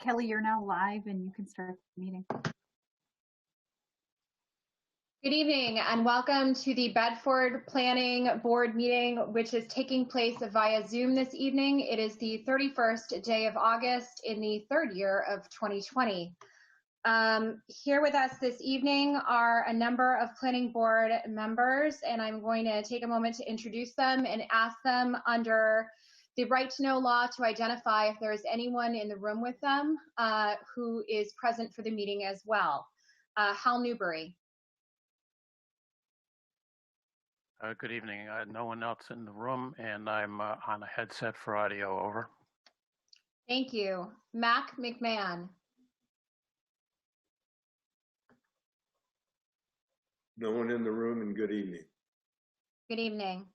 Kelly, you're now live and you can start the meeting. Good evening and welcome to the Bedford Planning Board meeting, which is taking place via Zoom this evening. It is the 31st day of August in the third year of 2020. Here with us this evening are a number of Planning Board members, and I'm going to take a moment to introduce them and ask them under the right to know law to identify if there is anyone in the room with them who is present for the meeting as well. Hal Newberry. Good evening. No one else in the room, and I'm on a headset for audio. Over. Thank you. Mac McMahon. No one in the room, and good evening. Good evening.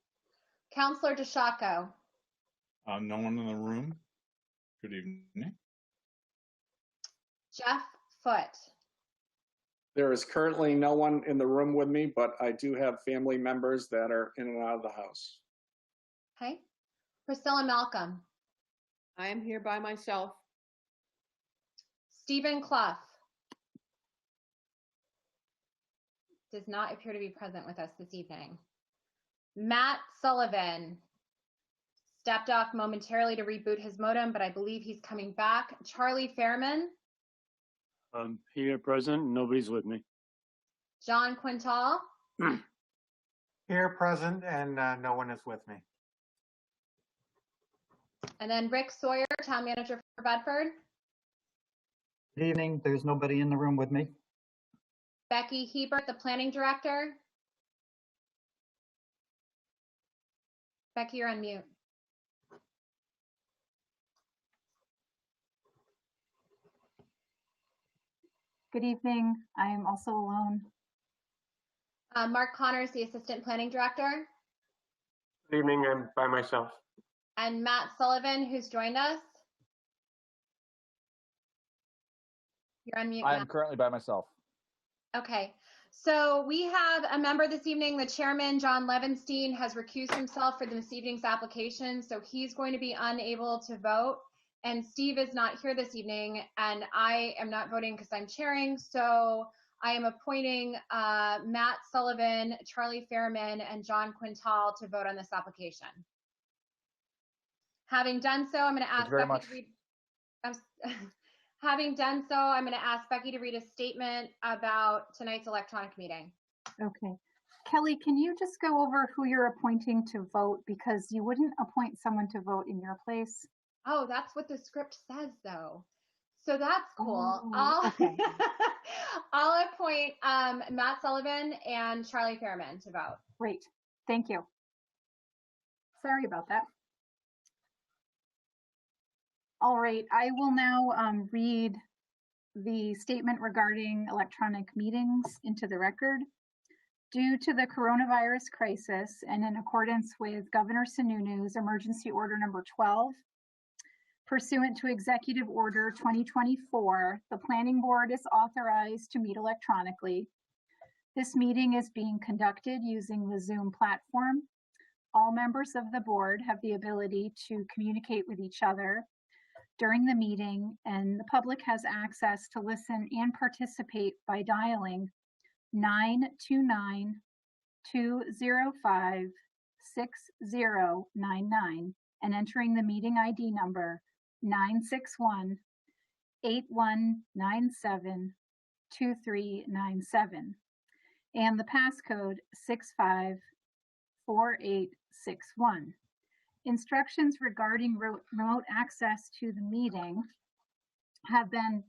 Councillor DeShaco. No one in the room. Good evening. Jeff Foote. There is currently no one in the room with me, but I do have family members that are in and out of the house. Okay. Priscilla Malcolm. I am here by myself. Stephen Clough. Does not appear to be present with us this evening. Matt Sullivan. Stepped off momentarily to reboot his modem, but I believe he's coming back. Charlie Fairman. Here, present. Nobody's with me. John Quintal. Here, present, and no one is with me. And then Rick Sawyer, Town Manager for Bedford. Good evening. There's nobody in the room with me. Becky Hebert, the Planning Director. Becky, you're on mute. Good evening. I am also alone. Mark Connors, the Assistant Planning Director. Good evening. I'm by myself. And Matt Sullivan, who's joined us. You're on mute. I am currently by myself. Okay. So we have a member this evening. The chairman, John Levenstein, has recused himself for this evening's application, so he's going to be unable to vote. And Steve is not here this evening, and I am not voting because I'm chairing, so I am appointing Matt Sullivan, Charlie Fairman, and John Quintal to vote on this application. Having done so, I'm going to ask Becky to read. Having done so, I'm going to ask Becky to read a statement about tonight's electronic meeting. Okay. Kelly, can you just go over who you're appointing to vote, because you wouldn't appoint someone to vote in your place? Oh, that's what the script says, though. So that's cool. Oh, okay. I'll appoint Matt Sullivan and Charlie Fairman to vote. Great. Thank you. Sorry about that. All right. I will now read the statement regarding electronic meetings into the record. Due to the coronavirus crisis and in accordance with Governor Sununu's Emergency Order Number 12, pursuant to Executive Order 2024, the Planning Board is authorized to meet electronically. This meeting is being conducted using the Zoom platform. All members of the board have the ability to communicate with each other during the meeting, and the public has access to listen and participate by dialing 929-205-6099 and entering the meeting ID number 961-8197-2397 and the passcode 654861. Instructions regarding remote access to the meeting have been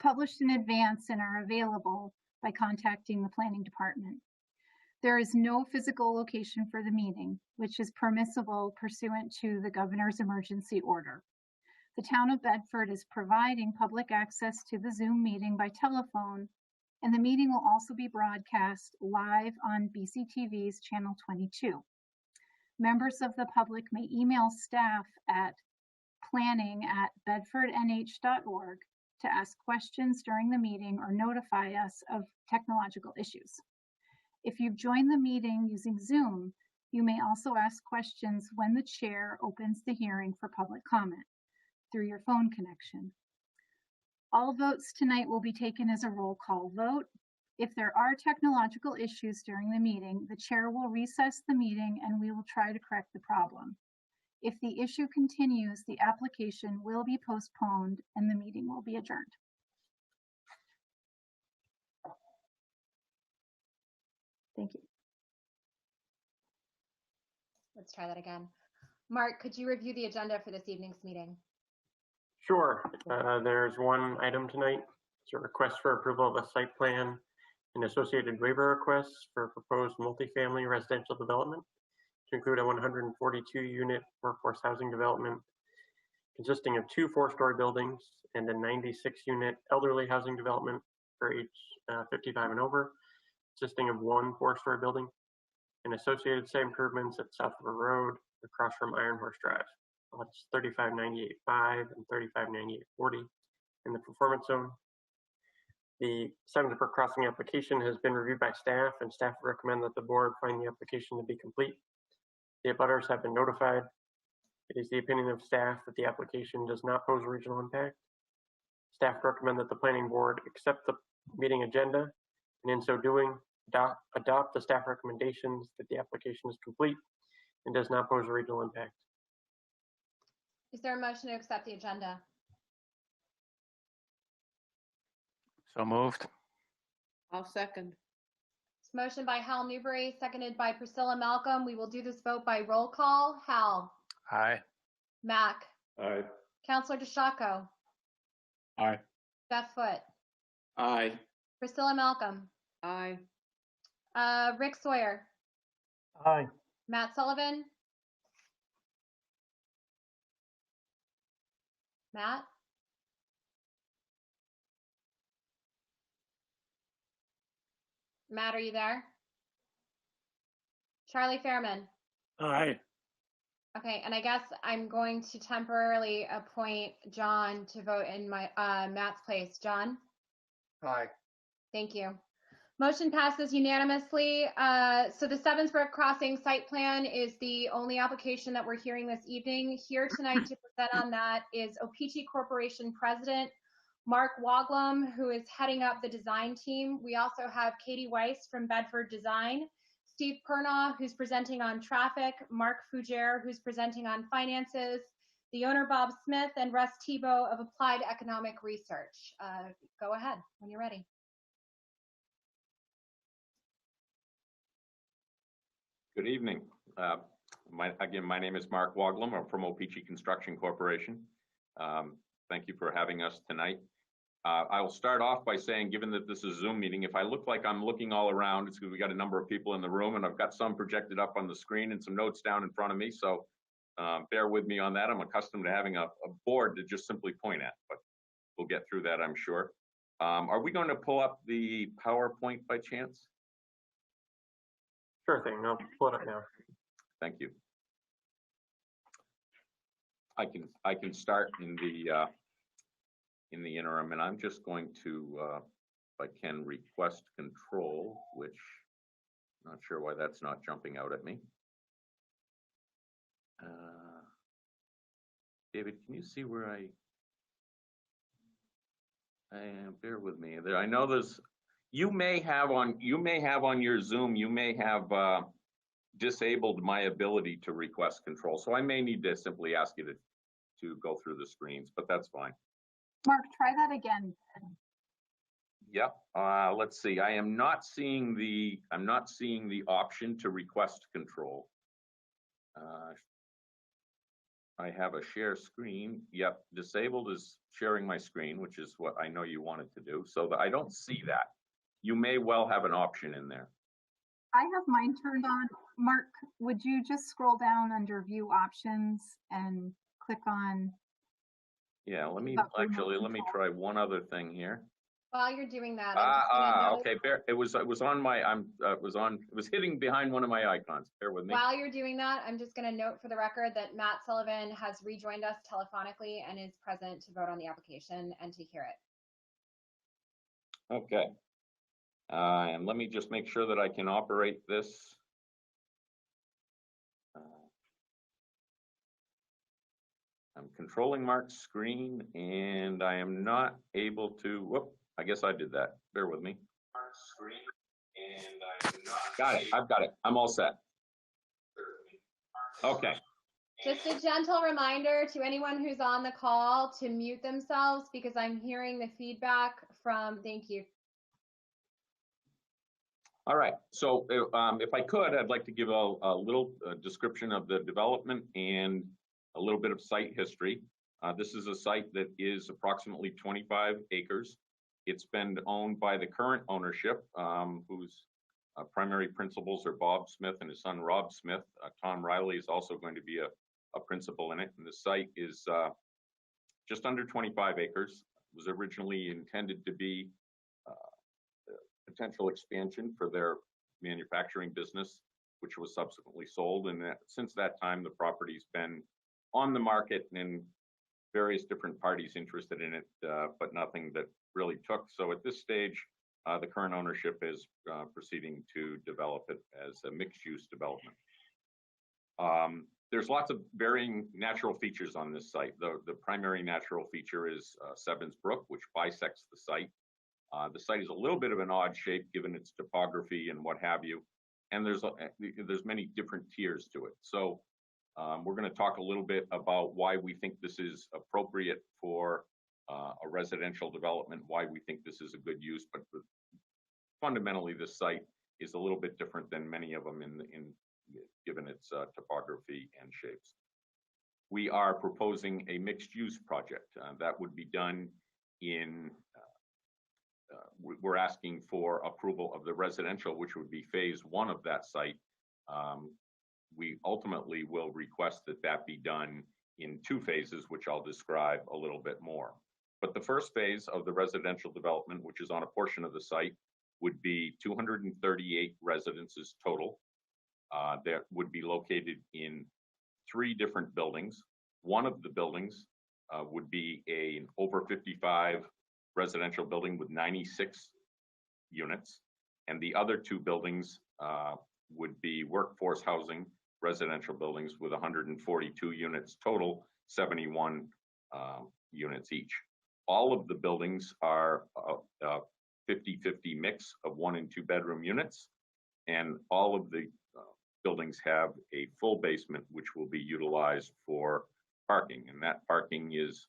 published in advance and are available by contacting the Planning Department. There is no physical location for the meeting, which is permissible pursuant to the Governor's emergency order. The Town of Bedford is providing public access to the Zoom meeting by telephone, and the meeting will also be broadcast live on BCTV's Channel 22. Members of the public may email staff at planning@bedfordnh.org to ask questions during the meeting or notify us of technological issues. If you've joined the meeting using Zoom, you may also ask questions when the chair opens the hearing for public comment through your phone connection. All votes tonight will be taken as a roll call vote. If there are technological issues during the meeting, the chair will recess the meeting and we will try to correct the problem. If the issue continues, the application will be postponed and the meeting will be adjourned. Thank you. Let's try that again. Mark, could you review the agenda for this evening's meeting? Sure. There's one item tonight. It's a request for approval of a site plan and associated waiver requests for proposed multifamily residential development to include a 142-unit workforce housing development consisting of 2 4-story buildings and a 96-unit elderly housing development for age 55 and over, consisting of 1 4-story building and associated site improvements at South River Road across from Iron Horse Drive. That's 3598.5 and 3598.40 in the performance zone. The Seven Brook Crossing application has been reviewed by staff, and staff recommend that the board find the application to be complete. The abutters have been notified. It is the opinion of staff that the application does not pose a regional impact. Staff recommend that the planning board accept the meeting agenda, and in so doing, adopt the staff recommendations that the application is complete and does not pose a regional impact. Is there a motion to accept the agenda? So moved. I'll second. It's motion by Hal Newberry, seconded by Priscilla Malcolm. We will do this vote by roll call. Hal. Aye. Mac. Aye. Counselor DeShacco. Aye. Beth Foote. Aye. Priscilla Malcolm. Aye. Rick Sawyer. Aye. Matt Sullivan. Matt. Matt, are you there? Charlie Fairman. Aye. Okay, and I guess I'm going to temporarily appoint John to vote in my Matt's place. John? Aye. Thank you. Motion passes unanimously. So the Sevens Brook Crossing site plan is the only application that we're hearing this evening. Here tonight to present on that is O-Pee-Chee Corporation President Mark Woglum, who is heading up the design team. We also have Katie Weiss from Bedford Design, Steve Pernaugh, who's presenting on traffic, Mark Fougere, who's presenting on finances, the owner Bob Smith, and Russ Tebow of Applied Economic Research. Go ahead when you're ready. Good evening. Again, my name is Mark Woglum. I'm from O-Pee-Chee Construction Corporation. Thank you for having us tonight. I will start off by saying, given that this is a Zoom meeting, if I look like I'm looking all around, it's because we got a number of people in the room, and I've got some projected up on the screen and some notes down in front of me. So bear with me on that. I'm accustomed to having a board to just simply point at, but we'll get through that, I'm sure. Are we going to pull up the PowerPoint by chance? Sure thing. I'll pull it up now. Thank you. I can start in the interim, and I'm just going to, if I can, request control, which I'm not sure why that's not jumping out at me. David, can you see where I am? Bear with me. There, I know there's. You may have on your Zoom. You may have disabled my ability to request control, so I may need to simply ask you to go through the screens, but that's fine. Mark, try that again. Yep. Let's see. I'm not seeing the option to request control. I have a share screen. Yep. Disabled is sharing my screen, which is what I know you wanted to do. So I don't see that. You may well have an option in there. I have mine turned on. Mark, would you just scroll down under view options and click on? Yeah, let me try one other thing here. While you're doing that, okay. It was on my it was hitting behind one of my icons. Bear with me. While you're doing that, I'm just going to note for the record that Matt Sullivan has rejoined us telephonically and is present to vote on the application and to hear it. Okay. And let me just make sure that I can operate this. I'm controlling Mark's screen and I am not able to, whoop, I guess I did that. Bear with me. Mark's screen and I'm not. Got it, I've got it. I'm all set. Okay. Just a gentle reminder to anyone who's on the call to mute themselves because I'm hearing the feedback from, thank you. All right, so if I could, I'd like to give a little description of the development and a little bit of site history. This is a site that is approximately 25 acres. It's been owned by the current ownership, whose primary principals are Bob Smith and his son Rob Smith. Tom Riley is also going to be a principal in it. And the site is just under 25 acres. It was originally intended to be potential expansion for their manufacturing business, which was subsequently sold. And since that time, the property's been on the market and various different parties interested in it, but nothing that really took. So at this stage, the current ownership is proceeding to develop it as a mixed-use development. There's lots of varying natural features on this site. The primary natural feature is Sevens Brook, which bisects the site. The site is a little bit of an odd shape given its topography and what have you, and there's many different tiers to it. So we're going to talk a little bit about why we think this is appropriate for a residential development, why we think this is a good use, but fundamentally this site is a little bit different than many of them given its topography and shapes. We are proposing a mixed-use project that would be done in we're asking for approval of the residential, which would be phase 1 of that site. We ultimately will request that that be done in 2 phases, which I'll describe a little bit more. But the first phase of the residential development, which is on a portion of the site, would be 238 residences total. That would be located in 3 different buildings. One of the buildings would be an over 55 residential building with 96 units, and the other 2 buildings would be workforce housing residential buildings with 142 units total, 71 units each. All of the buildings are a 50-50 mix of 1 and 2 bedroom units, and all of the buildings have a full basement which will be utilized for parking, and that parking is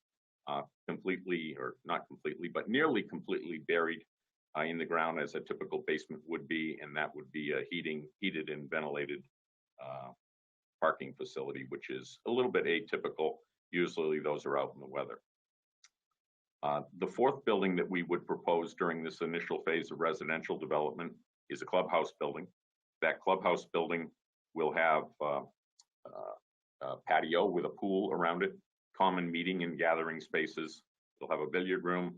completely, or not completely, but nearly completely buried in the ground as a typical basement would be, and that would be a heated and ventilated parking facility, which is a little bit atypical. Usually those are out in the weather. The 4th building that we would propose during this initial phase of residential development is a clubhouse building. That clubhouse building will have a patio with a pool around it, common meeting and gathering spaces. It'll have a billiard room,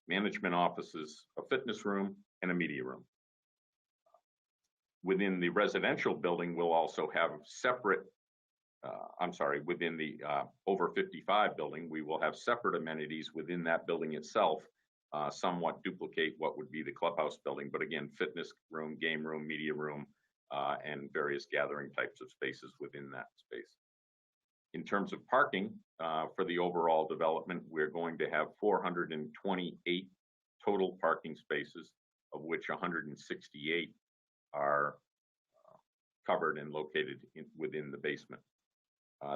management offices, a fitness room, and a media room. Within the residential building, we'll also have separate, within the over 55 building, we will have separate amenities within that building itself, somewhat duplicate what would be the clubhouse building, but again, fitness room, game room, media room, and various gathering types of spaces within that space. In terms of parking, for the overall development, we're going to have 428 total parking spaces, of which 168 are covered and located within the basement.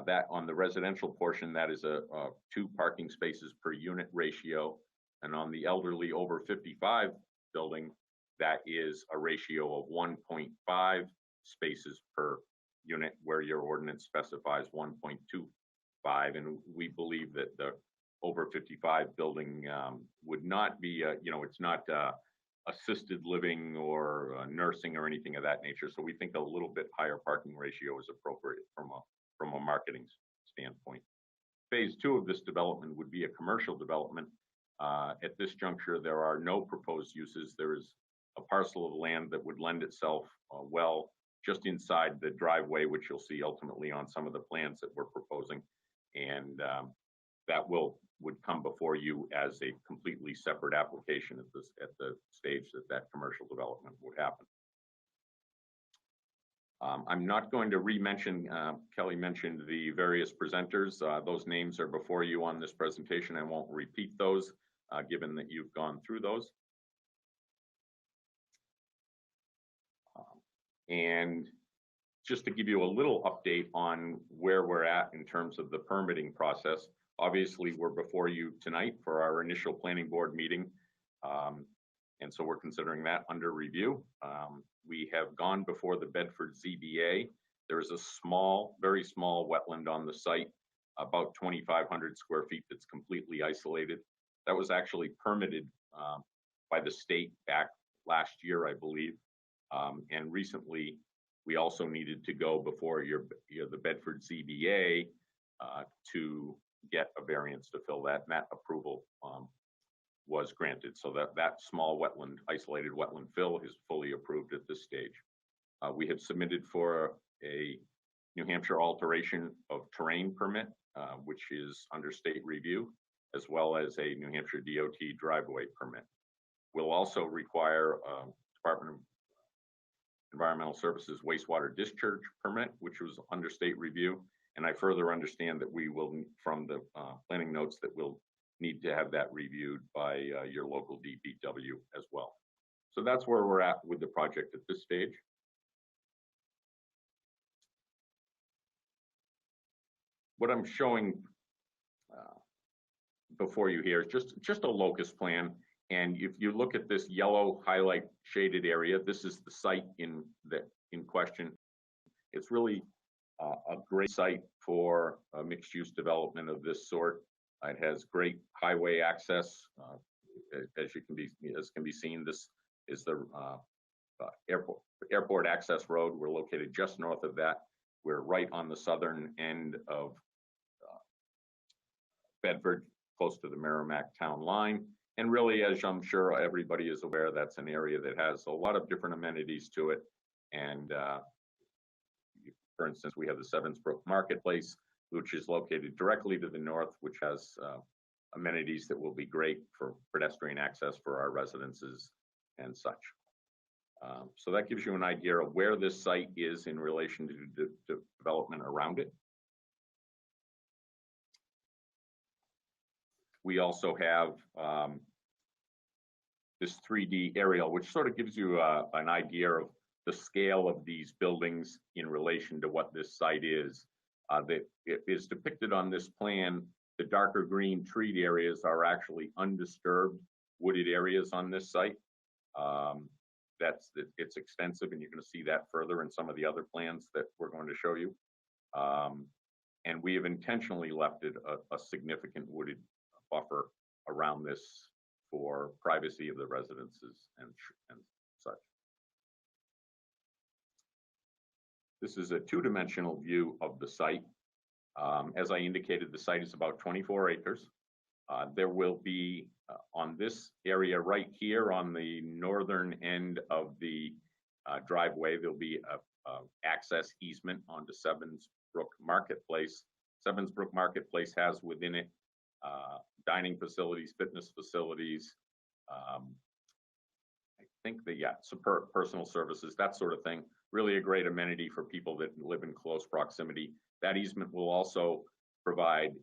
That on the residential portion, that is a 2 parking spaces per unit ratio, and on the elderly over 55 building, that is a ratio of 1.5 spaces per unit, where your ordinance specifies 1.25, and we believe that the over 55 building would not be, it's not assisted living or nursing or anything of that nature. So we think a little bit higher parking ratio is appropriate from a marketing standpoint. Phase 2 of this development would be a commercial development. At this juncture, there are no proposed uses. There is a parcel of land that would lend itself well just inside the driveway, which you'll see ultimately on some of the plans that we're proposing, and that would come before you as a completely separate application at the stage that commercial development would happen. I'm not going to re-mention, Kelly mentioned the various presenters. Those names are before you on this presentation. I won't repeat those, given that you've gone through those. And just to give you a little update on where we're at in terms of the permitting process, obviously we're before you tonight for our initial planning board meeting. And so we're considering that under review. We have gone before the Bedford ZBA. There is a small, very small wetland on the site, about 2,500 square feet that's completely isolated. That was actually permitted by the state back last year, I believe. And recently, we also needed to go before the Bedford ZBA to get a variance to fill that, and that approval was granted. So that small wetland, isolated wetland fill is fully approved at this stage. We have submitted for a New Hampshire alteration of terrain permit, which is under state review, as well as a New Hampshire DOT driveway permit. We'll also require Department of Environmental Services wastewater discharge permit, which was under state review. And I further understand that we will, from the planning notes, that we'll need to have that reviewed by your local DPW as well. So that's where we're at with the project at this stage. What I'm showing before you here is just a locus plan. And if you look at this yellow highlight shaded area, this is the site in question. It's really a great site for a mixed use development of this sort. It has great highway access. As can be seen, this is the airport access road. We're located just north of that. We're right on the southern end of Bedford, close to the Merrimack town line. And really, as I'm sure everybody is aware, that's an area that has a lot of different amenities to it. And for instance, we have the Sevensbrook Marketplace, which is located directly to the north, which has amenities that will be great for pedestrian access for our residences and such. So that gives you an idea of where this site is in relation to development around it. We also have this 3D aerial, which sort of gives you an idea of the scale of these buildings in relation to what this site is. That it is depicted on this plan. The darker green treed areas are actually undisturbed wooded areas on this site. It's extensive, and you're going to see that further in some of the other plans that we're going to show you. And we have intentionally left it a significant wooded buffer around this for privacy of the residences and such. This is a two-dimensional view of the site. As I indicated, the site is about 24 acres. There will be on this area right here on the northern end of the driveway, there'll be a access easement onto Sevensbrook Marketplace. Sevensbrook Marketplace has within it dining facilities, fitness facilities, I think personal services, that sort of thing. Really a great amenity for people that live in close proximity. That easement will also provide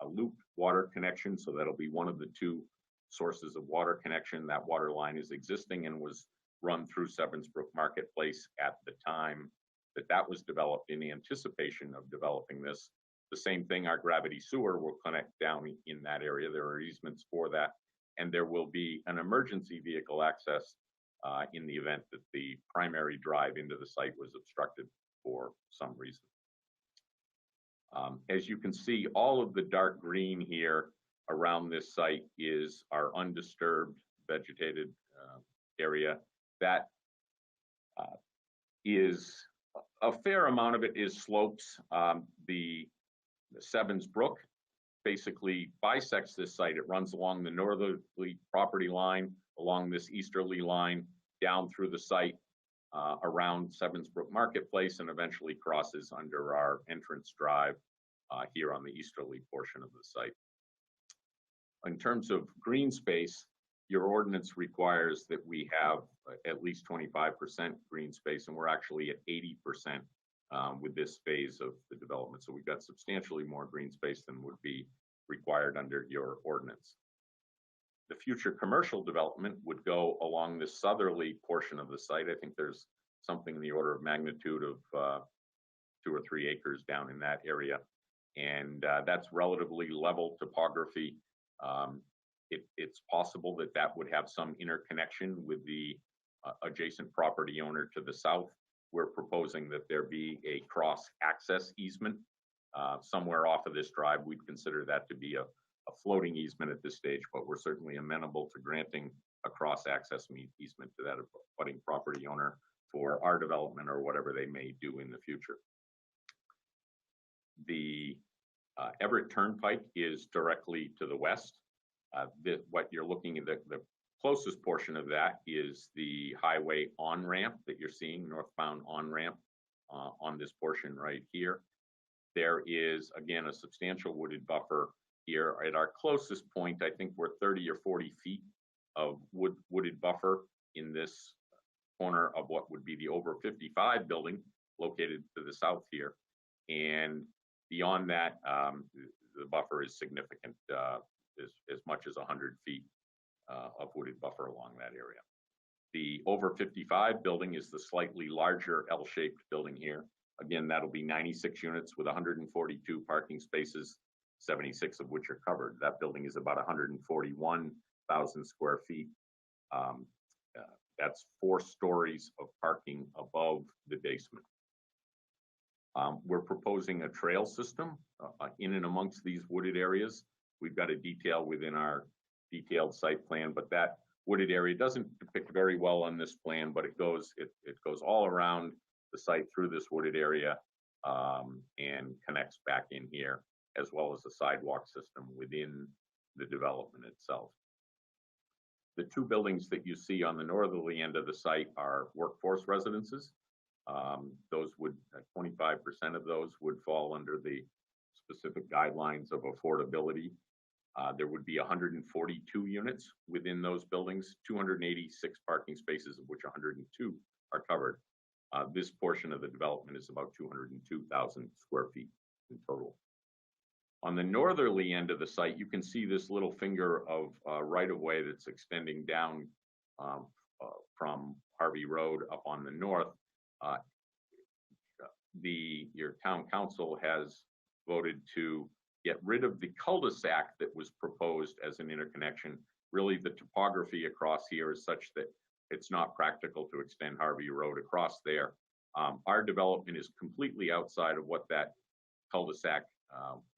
a loop water connection, so that'll be one of the two sources of water connection. That water line is existing and was run through Sevensbrook Marketplace at the time that was developed in anticipation of developing this. The same thing, our gravity sewer will connect down in that area. There are easements for that. And there will be an emergency vehicle access in the event that the primary drive into the site was obstructed for some reason. As you can see, all of the dark green here around this site is our undisturbed vegetated area. That is a fair amount of it is slopes. The Sevensbrook basically bisects this site. It runs along the northerly property line, along this easterly line, down through the site, around Sevensbrook Marketplace, and eventually crosses under our entrance drive here on the easterly portion of the site. In terms of green space, your ordinance requires that we have at least 25% green space, and we're actually at 80% with this phase of the development. So we've got substantially more green space than would be required under your ordinance. The future commercial development would go along the southerly portion of the site. I think there's something in the order of magnitude of 2 or 3 acres down in that area. And that's relatively level topography. It's possible that that would have some interconnection with the adjacent property owner to the south. We're proposing that there be a cross-access easement somewhere off of this drive. We'd consider that to be a floating easement at this stage, but we're certainly amenable to granting a cross-access easement to that abutting property owner for our development or whatever they may do in the future. The Everett Turnpike is directly to the west. What you're looking at, the closest portion of that is the highway on-ramp that you're seeing, northbound on-ramp on this portion right here. There is, again, a substantial wooded buffer here. At our closest point, I think we're 30 or 40 feet of wooded buffer in this corner of what would be the over 55 building located to the south here. And beyond that, the buffer is significant, as much as 100 feet of wooded buffer along that area. The over 55 building is the slightly larger L-shaped building here. Again, that'll be 96 units with 142 parking spaces, 76 of which are covered. That building is about 141,000 square feet. That's 4 stories of parking above the basement. We're proposing a trail system in and amongst these wooded areas. We've got a detail within our detailed site plan, but that wooded area doesn't depict very well on this plan, but it goes all around the site through this wooded area and connects back in here, as well as a sidewalk system within the development itself. The 2 buildings that you see on the northerly end of the site are workforce residences. Those would, 25% of those would fall under the specific guidelines of affordability. There would be 142 units within those buildings, 286 parking spaces, of which 102 are covered. This portion of the development is about 202,000 square feet in total. On the northerly end of the site, you can see this little finger of right-of-way that's extending down from Harvey Road up on the north. Your town council has voted to get rid of the cul-de-sac that was proposed as an interconnection. Really, the topography across here is such that it's not practical to extend Harvey Road across there. Our development is completely outside of what that cul-de-sac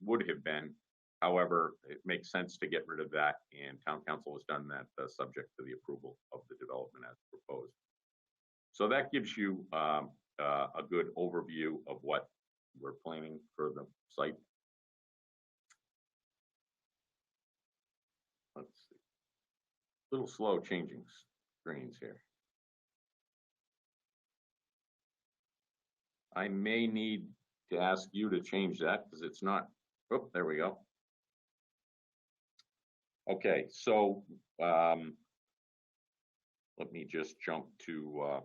would have been. However, it makes sense to get rid of that, and town council has done that subject to the approval of the development as proposed. So that gives you a good overview of what we're planning for the site. Let's see. A little slow changing screens here. I may need to ask you to change that because it's not, oh, there we go. Okay, so let me just jump to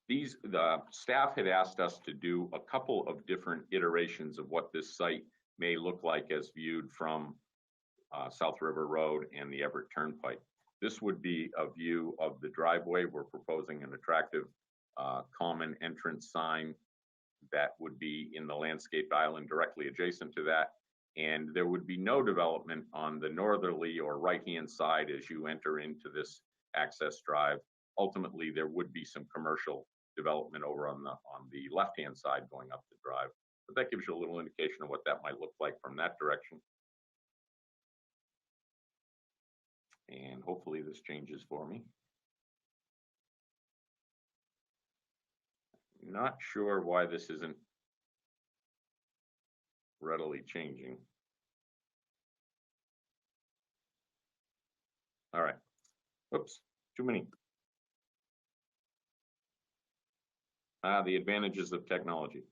the staff had asked us to do a couple of different iterations of what this site may look like as viewed from South River Road and the Everett Turnpike. This would be a view of the driveway. We're proposing an attractive common entrance sign that would be in the landscape island directly adjacent to that. And there would be no development on the northerly or right-hand side as you enter into this access drive. Ultimately, there would be some commercial development over on the left-hand side going up the drive. But that gives you a little indication of what that might look like from that direction. And hopefully this changes for me. Not sure why this isn't readily changing. All right. Whoops, too many. The advantages of technology.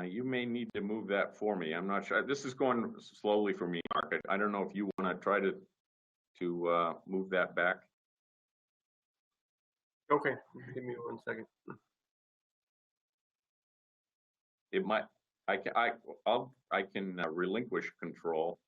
You may need to move that for me. I'm not sure. This is going slowly for me, Mark. I don't know if you want to try to move that back. Okay, give me 1 second. It might. I can relinquish control.